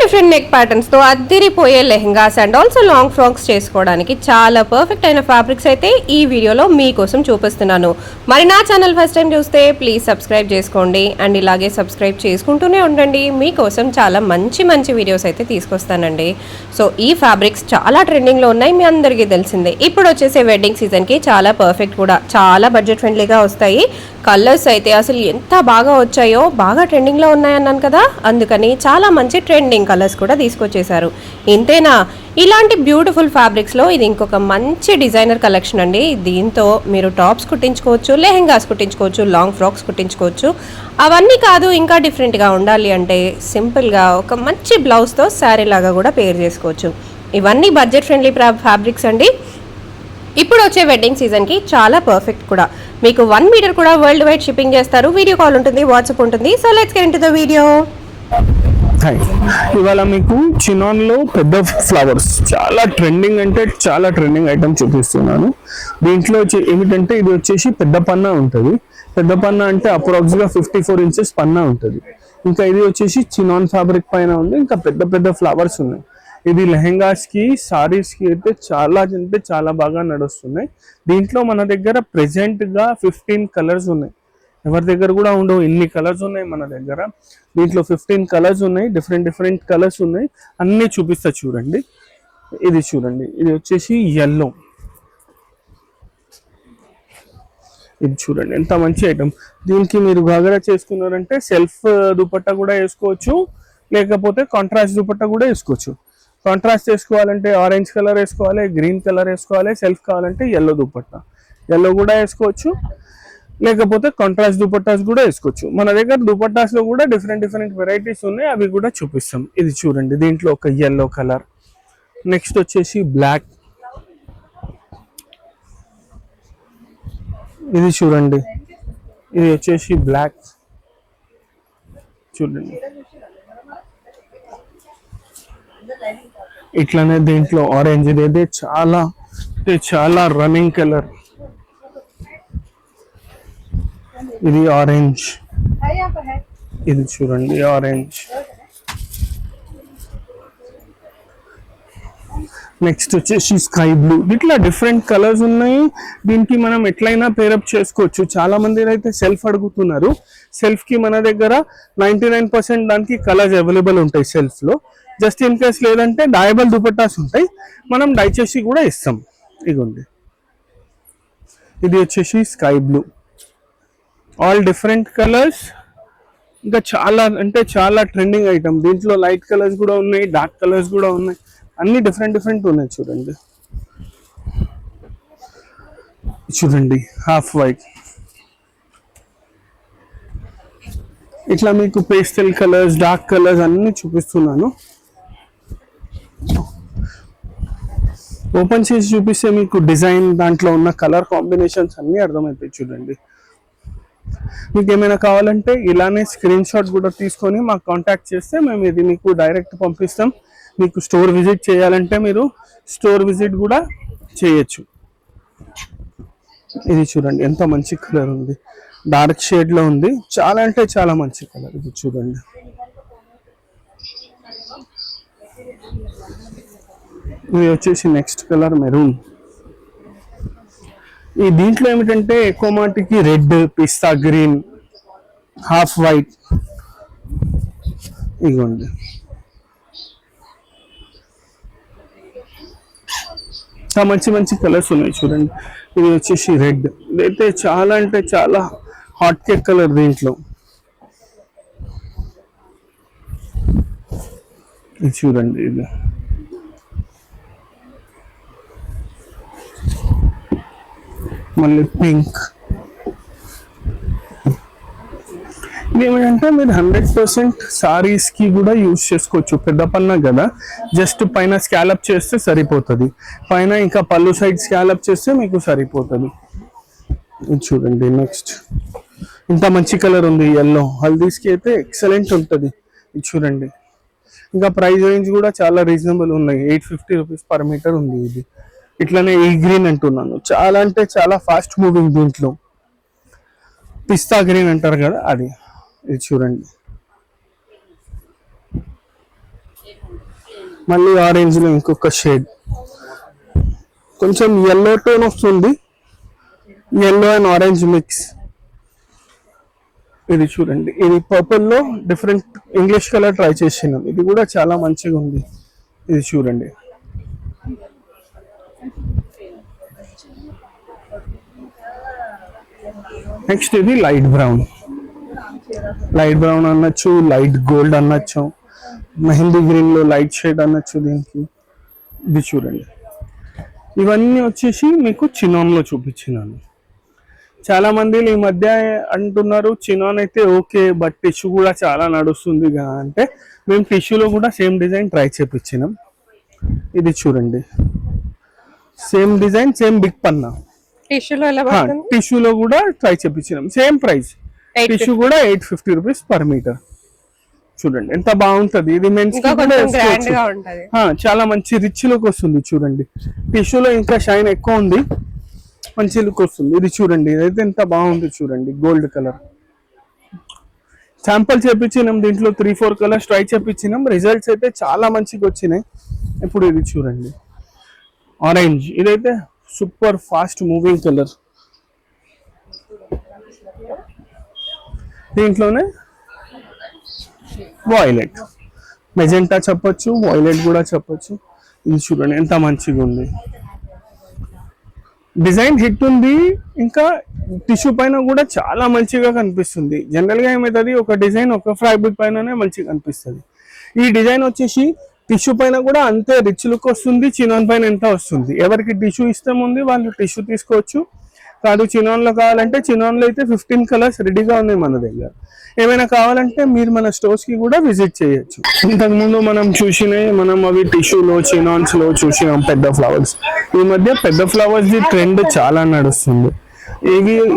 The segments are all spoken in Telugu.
డిఫరెంట్ నెక్ ప్యాటర్న్స్ తో అద్దిరిపోయే lehengas and also long frocks చేసుకోవడానికి చాలా పర్ఫెక్ట్ అయిన ఫ్యాబ్రిక్స్ అయితే ఈ వీడియోలో మీకోసం చూపిస్తున్నాను. మరి నా ఛానల్ ఫస్ట్ టైం చూస్తే ప్లీజ్ సబ్స్క్రైబ్ చేసుకోండి అండ్ ఇలాగే సబ్స్క్రైబ్ చేసుకుంటూనే ఉండండి. మీకోసం చాలా మంచి మంచి వీడియోస్ అయితే తీసుకొస్తానండి. సో ఈ ఫ్యాబ్రిక్స్ చాలా ట్రెండింగ్లో ఉన్నాయి, మీ అందరికీ తెలిసిందే. ఇప్పుడు వచ్చేసే వెడ్డింగ్ సీజన్కి చాలా పర్ఫెక్ట్ కూడా, చాలా బడ్జెట్ ఫ్రెండ్లీగా వస్తాయి. కలర్స్ అయితే అసలు ఎంత బాగా వచ్చాయో, బాగా ట్రెండింగ్లో ఉన్నాయన్నాను కదా, అందుకని చాలా మంచి ట్రెండింగ్ కలర్స్ కూడా తీసుకొచ్చేసారు. ఇంతేనా, ఇలాంటి బ్యూటిఫుల్ ఫ్యాబ్రిక్స్లో ఇది ఇంకొక మంచి డిజైనర్ కలెక్షన్ అండి. దీంతో మీరు టాప్స్ కుట్టించుకోవచ్చు, లెహెంగాస్ కుట్టించుకోవచ్చు, లాంగ్ ఫ్రాక్స్ కుట్టించుకోవచ్చు. అవన్నీ కాదు, ఇంకా డిఫరెంట్గా ఉండాలి అంటే సింపుల్గా ఒక మంచి బ్లౌజ్తో శారీ లాగా కూడా పేర్ చేసుకోవచ్చు. ఇవన్నీ బడ్జెట్ ఫ్రెండ్లీ ఫ్యాబ్రిక్స్ అండి. ఇప్పుడు వచ్చే వెడ్డింగ్ సీజన్కి చాలా పర్ఫెక్ట్ కూడా. మీకు 1 మీటర్ కూడా వరల్డ్ వైడ్ షిప్పింగ్ చేస్తారు. వీడియో కాల్ ఉంటుంది, వాట్సాప్ ఉంటుంది. So let's get into the video. ఇవాళ మీకు చినాన్లో పెద్ద ఫ్లవర్స్ చాలా ట్రెండింగ్, అంటే చాలా ట్రెండింగ్ ఐటమ్ చూపిస్తున్నాను. దీంట్లో ఏమిటంటే ఇది వచ్చేసి పెద్ద పన్నా ఉంటుంది. పెద్ద పన్నా అంటే అప్రాక్సిమేట్గా 54 ఇంచెస్ పన్నా ఉంటుంది. ఇంకా ఇది వచ్చేసి చినాన్ ఫ్యాబ్రిక్ పైన ఉంది. ఇంకా పెద్ద పెద్ద ఫ్లవర్స్ ఉన్నాయి. ఇది లెహెంగాస్కి, సారీస్కి అయితే చాలా అంటే చాలా బాగా నడుస్తున్నాయి. దీంట్లో మన దగ్గర ప్రెజెంట్గా 15 కలర్స్ ఉన్నాయి. ఎవరి దగ్గర కూడా ఉండవు ఇన్ని కలర్స్ ఉన్నాయి మన దగ్గర. దీంట్లో 15 కలర్స్ ఉన్నాయి, డిఫరెంట్ కలర్స్ ఉన్నాయి. అన్నీ చూపిస్తా చూడండి. ఇది చూడండి, ఇది వచ్చేసి ఎల్లో. ఇది చూడండి ఎంత మంచి ఐటమ్. దీనికి మీరు గాగరా చేసుకున్నారంటే సెల్ఫ్ దుపట్టా కూడా వేసుకోవచ్చు, లేకపోతే కాంట్రాస్ట్ దుపట్టా కూడా వేసుకోవచ్చు. కాంట్రాస్ట్ వేసుకోవాలంటే ఆరెంజ్ కలర్ వేసుకోవాలి, గ్రీన్ కలర్ వేసుకోవాలి. సెల్ఫ్ కావాలంటే ఎల్లో దుపట్టా, ఎల్లో కూడా వేసుకోవచ్చు, లేకపోతే కాంట్రాస్ట్ దుపట్టాస్ కూడా వేసుకోవచ్చు. మన దగ్గర దుపట్టాస్లో కూడా డిఫరెంట్ వెరైటీస్ ఉన్నాయి, అవి కూడా చూపిస్తాం. ఇది చూడండి, దీంట్లో ఒక ఎల్లో కలర్. నెక్స్ట్ వచ్చేసి బ్లాక్. ఇది చూడండి, ఇది వచ్చేసి బ్లాక్. చూడండి ఇట్లానే దీంట్లో ఆరెంజ్. ఇదైతే చాలా రన్నింగ్ కలర్. ఇది ఆరెంజ్. ఇది చూడండి ఆరెంజ్. నెక్స్ట్ వచ్చేసి స్కై బ్లూ. ఇట్లా డిఫరెంట్ కలర్స్ ఉన్నాయి. దీనికి మనం ఎట్లయినా పేరప్ చేసుకోవచ్చు. చాలా మంది అయితే సెల్ఫ్ అడుగుతున్నారు. సెల్ఫ్ కి మన దగ్గర 99% దానికి కలర్స్ అవైలబుల్ ఉంటాయి సెల్ఫ్ లో. జస్ట్ ఇన్ కేస్ లేదంటే డయబుల్ దుపట్టాస్ ఉంటాయి, మనం డై చేసి కూడా ఇస్తాం. ఇదిగోండి, ఇది వచ్చేసి sky blue. All different colours. ఇంకా చాలా అంటే చాలా ట్రెండింగ్ ఐటమ్. దీంట్లో లైట్ కలర్స్ కూడా ఉన్నాయి, డార్క్ కలర్స్ కూడా ఉన్నాయి. అన్ని డిఫరెంట్ ఉన్నాయి. చూడండి హాఫ్ వైట్. ఇట్లా మీకు పేస్టల్ కలర్స్, డార్క్ కలర్స్ అన్ని చూపిస్తున్నాను. ఓపెన్ చేసి చూపిస్తే మీకు డిజైన్, దాంట్లో ఉన్న కలర్ కాంబినేషన్స్ అన్నీ అర్థమవుతాయి. చూడండి, మీకు ఏమైనా కావాలంటే ఇలానే స్క్రీన్ షాట్ కూడా తీసుకొని మాకు కాంటాక్ట్ చేస్తే మేము ఇది మీకు డైరెక్ట్ పంపిస్తాం. మీకు స్టోర్ విజిట్ చేయాలంటే మీరు స్టోర్ విజిట్ కూడా చేయొచ్చు. ఇది చూడండి ఎంత మంచి కలర్ ఉంది, డార్క్ షేడ్లో ఉంది. చాలా అంటే చాలా మంచి కలర్. ఇది చూడండి, ఇది వచ్చేసి నెక్స్ట్ కలర్ మెరూన్. ఈ దీంట్లో ఏమిటంటే ఎక్కువ మాటికి రెడ్, పిస్తా గ్రీన్, హాఫ్ వైట్. ఇదిగోండి, మంచి కలర్స్ ఉన్నాయి. చూడండి, ఇది వచ్చేసి రెడ్. ఇదైతే చాలా అంటే చాలా హాట్ కేక్ కలర్. దీంట్లో ఇది చూడండి, ఇది మళ్ళీ పింక్. ఏమిటంటే మీరు 100% సారీస్కి కూడా యూజ్ చేసుకోవచ్చు. పెద్ద పన్నా కదా, జస్ట్ పైన స్కాలప్ చేస్తే సరిపోతుంది. పైన ఇంకా పళ్ళు సైడ్ స్కాలప్ చేస్తే మీకు సరిపోతుంది. ఇది చూడండి, నెక్స్ట్ ఇంత మంచి కలర్ ఉంది ఎల్లో. హల్దీస్కి అయితే ఎక్సలెంట్ ఉంటుంది. ఇది చూడండి, ఇంకా ప్రైస్ రేంజ్ కూడా చాలా రీజనబుల్ ఉన్నాయి. 850 రూపీస్ పర్ మీటర్ ఉంది ఇది. ఇట్లానే ఈ గ్రీన్ అంటున్నాను, చాలా అంటే చాలా ఫాస్ట్ మూవింగ్. దీంట్లో పిస్తా గ్రీన్ అంటారు కదా, అది. ఇది చూడండి, మళ్ళీ ఆరెంజ్ లో ఇంకొక షేడ్, కొంచెం ఎల్లో టోన్ వస్తుంది, ఎల్లో అండ్ ఆరెంజ్ మిక్స్. ఇది చూడండి, ఇది పర్పుల్ లో డిఫరెంట్ ఇంగ్లీష్ కలర్ ట్రై చేసినాం, ఇది కూడా చాలా మంచిగా ఉంది. ఇది చూడండి. నెక్స్ట్ ఇది లైట్ బ్రౌన్, లైట్ బ్రౌన్ అనొచ్చు, లైట్ గోల్డ్ అనొచ్చు, మెహందీ గ్రీన్ లో లైట్ షేడ్ అనొచ్చు దీనికి. ఇది చూడండి. ఇవన్నీ వచ్చేసి మీకు చినాన్ లో చూపించినాను. చాలా మంది ఈ మధ్య అంటున్నారు చినాన్ అయితే ఓకే బట్ టిష్యూ కూడా చాలా నడుస్తుంది కదా అంటే, మేము టిష్యూలో కూడా సేమ్ డిజైన్ ట్రై చేపించినాం. ఇది చూడండి, సేమ్ డిజైన్, సేమ్ బిగ్ పన్నా. టిష్యూలో కూడా ట్రై చేపించినాం, సేమ్ ప్రైస్. టిష్యూ కూడా 850 రూపీస్ పర్ మీటర్. చూడండి ఎంత బాగుంటది. ఇది మెన్స్ చాలా మంచి రిచ్ లుక్ వస్తుంది. చూడండి టిష్యూలో ఇంకా షైన్ ఎక్కువ ఉంది, మంచి లుక్ వస్తుంది. ఇది చూడండి, ఇదైతే ఎంత బాగుంది చూడండి, గోల్డ్ కలర్. శాంపుల్ చేపించినాం, దీంట్లో 3-4 కలర్స్ ట్రై చేపించినాం, రిజల్ట్స్ అయితే చాలా మంచిగా వచ్చినాయి. ఇప్పుడు ఇది చూడండి, ఆరెంజ్. ఇదైతే సూపర్ ఫాస్ట్ మూవింగ్ కలర్. దీంట్లోనే వాయిలెట్, మెజెంటా చెప్పొచ్చు, వాయిలెట్ కూడా చెప్పొచ్చు. ఇది చూడండి ఎంత మంచిగా ఉంది, డిజైన్ హిట్ ఉంది. ఇంకా టిష్యూ పైన కూడా చాలా మంచిగా కనిపిస్తుంది. జనరల్ గా ఏమవుతుంది, ఒక డిజైన్ ఒక ఫ్యాబ్రిక్ పైననే మంచిగా కనిపిస్తుంది. ఈ డిజైన్ వచ్చేసి టిష్యూ పైన కూడా అంతే రిచ్ లుక్ వస్తుంది, చినాన్ పైన ఎంత వస్తుంది. ఎవరికి టిష్యూ ఇష్టం ఉంది వాళ్ళు టిష్యూ తీసుకోవచ్చు, కాదు చినాన్ లో కావాలంటే చినాన్ లో అయితే 15 కలర్స్ రెడీగా ఉన్నాయి మన దగ్గర. ఏమైనా కావాలంటే మీరు మన స్టోర్స్ కి కూడా విజిట్ చేయొచ్చు. ఇంతకుముందు మనం అవి టిష్యూలో చినాన్స్ లో చూసినాం పెద్ద ఫ్లవర్స్. ఈ మధ్య పెద్ద ఫ్లవర్స్ ది ట్రెండ్ చాలా నడుస్తుంది.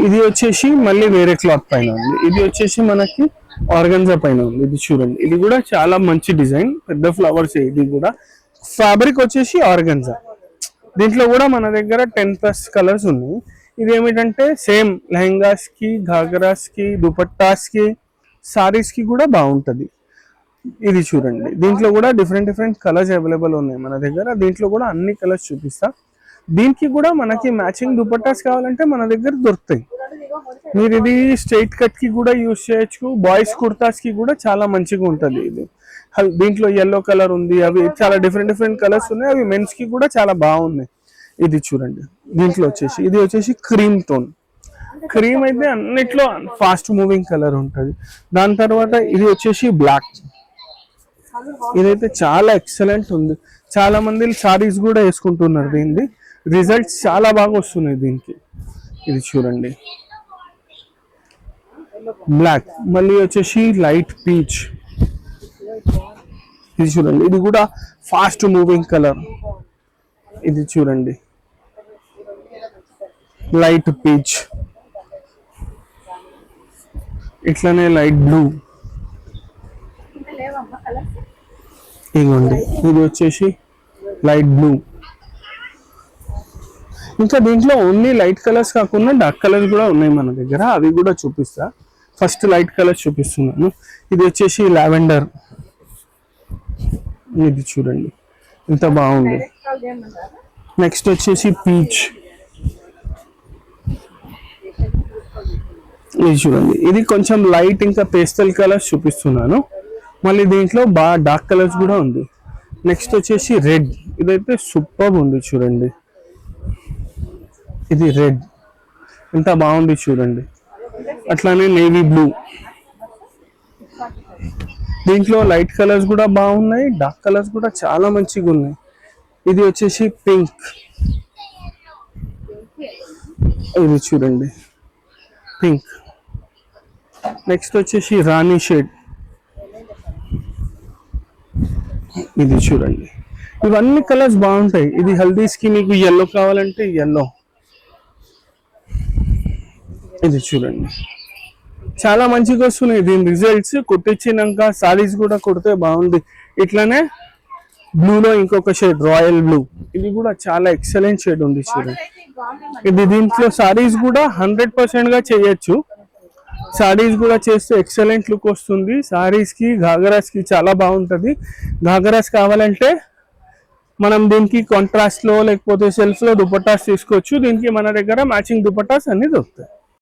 ఇది వచ్చేసి మళ్ళీ వేరే క్లాత్ పైన ఉంది, ఇది వచ్చేసి మనకి ఆర్గన్జా పైన ఉంది. ఇది చూడండి, ఇది కూడా చాలా మంచి డిజైన్, పెద్ద ఫ్లవర్స్. ఇది కూడా ఫ్యాబ్రిక్ వచ్చేసి ఆర్గన్జా. దీంట్లో కూడా మన దగ్గర 10+ కలర్స్ ఉన్నాయి. ఇది ఏమిటంటే సేమ్ లెహంగాస్ కి, ఘాగరాస్ కి, దుపట్టాస్ కి, సారీస్ కి కూడా బాగుంటది. ఇది చూడండి, దీంట్లో కూడా డిఫరెంట్ కలర్స్ అవైలబుల్ ఉన్నాయి మన దగ్గర. దీంట్లో కూడా అన్ని కలర్స్ చూపిస్తా. దీనికి కూడా మనకి మ్యాచింగ్ దుపట్టాస్ కావాలంటే మన దగ్గర దొరుకుతాయి. మీరు ఇది స్ట్రైట్ కట్ కి కూడా యూజ్ చేయొచ్చు, బాయ్స్ కుర్తాస్ కి కూడా చాలా మంచిగా ఉంటది. ఇది దీంట్లో ఎల్లో కలర్ ఉంది, అవి చాలా డిఫరెంట్ కలర్స్ ఉన్నాయి, అవి మెన్స్ కి కూడా చాలా బాగున్నాయి. ఇది చూడండి, దీంట్లో ఇది వచ్చేసి క్రీమ్ టోన్. క్రీమ్ అయితే అన్నిట్లో ఫాస్ట్ మూవింగ్ కలర్ ఉంటుంది. దాని తర్వాత ఇది వచ్చేసి బ్లాక్. ఇదైతే చాలా ఎక్సలెంట్ ఉంది, చాలా మంది సారీస్ కూడా వేసుకుంటున్నారు. దీనికి రిజల్ట్స్ చాలా బాగా వస్తున్నాయి దీనికి. ఇది చూడండి బ్లాక్. మళ్ళీ వచ్చేసి లైట్ పీచ్. ఇది చూడండి, ఇది కూడా ఫాస్ట్ మూవింగ్ కలర్. ఇది చూడండి లైట్ పీచ్, ఇట్లానే లైట్ బ్లూ. ఇదిగోండి, ఇది వచ్చేసి లైట్ బ్లూ. ఇంకా దీంట్లో ఓన్లీ లైట్ కలర్స్ కాకుండా డార్క్ కలర్స్ కూడా ఉన్నాయి మన దగ్గర, అవి కూడా చూపిస్తా. ఫస్ట్ లైట్ కలర్స్ చూపిస్తున్నాను. ఇది వచ్చేసి లావెండర్. ఇది చూడండి ఎంత బాగుంది. నెక్స్ట్ వచ్చేసి పీచ్. ఇది చూడండి, ఇది కొంచెం లైట్ ఇంకా పేస్టల్ కలర్స్ చూపిస్తున్నాను. మళ్ళీ దీంట్లో బాగా డార్క్ కలర్స్ కూడా ఉంది. నెక్స్ట్ వచ్చేసి రెడ్. ఇదైతే సూపర్ ఉంది చూడండి, ఇది రెడ్ ఎంత బాగుంది చూడండి. అట్లానే నేవీ బ్లూ. దీంట్లో లైట్ కలర్స్ కూడా బాగున్నాయి, డార్క్ కలర్స్ కూడా చాలా మంచిగా ఉన్నాయి. ఇది వచ్చేసి పింక్. ఇది చూడండి పింక్. నెక్స్ట్ వచ్చేసి రాణి షేడ్. ఇది చూడండి, ఇవన్నీ కలర్స్ బాగుంటాయి. ఇది హల్దీస్ కి మీకు ఎల్లో కావాలంటే ఎల్లో. ఇది చూడండి చాలా మంచిగా వస్తున్నాయి దీని రిజల్ట్స్. కుట్టించినాక సారీస్ కూడా కుడితే బాగుంది. ఇట్లానే బ్లూలో ఇంకొక షేడ్ రాయల్ బ్లూ. ఇది కూడా చాలా ఎక్సలెంట్ షేడ్ ఉంది చూడండి. ఇది దీంట్లో సారీస్ కూడా 100% గా చేయొచ్చు. సారీస్ కూడా చేస్తే ఎక్సలెంట్ లుక్ వస్తుంది. సారీస్కి ఘాగరాస్కి చాలా బాగుంటుంది. ఘాగరాస్ కావాలంటే మనం దీనికి కాంట్రాస్ట్లో లేకపోతే సెల్ఫ్లో దుపట్టాస్ తీసుకోవచ్చు. దీనికి మన దగ్గర మ్యాచింగ్ దుపట్టాస్ అన్ని దొరుకుతాయి.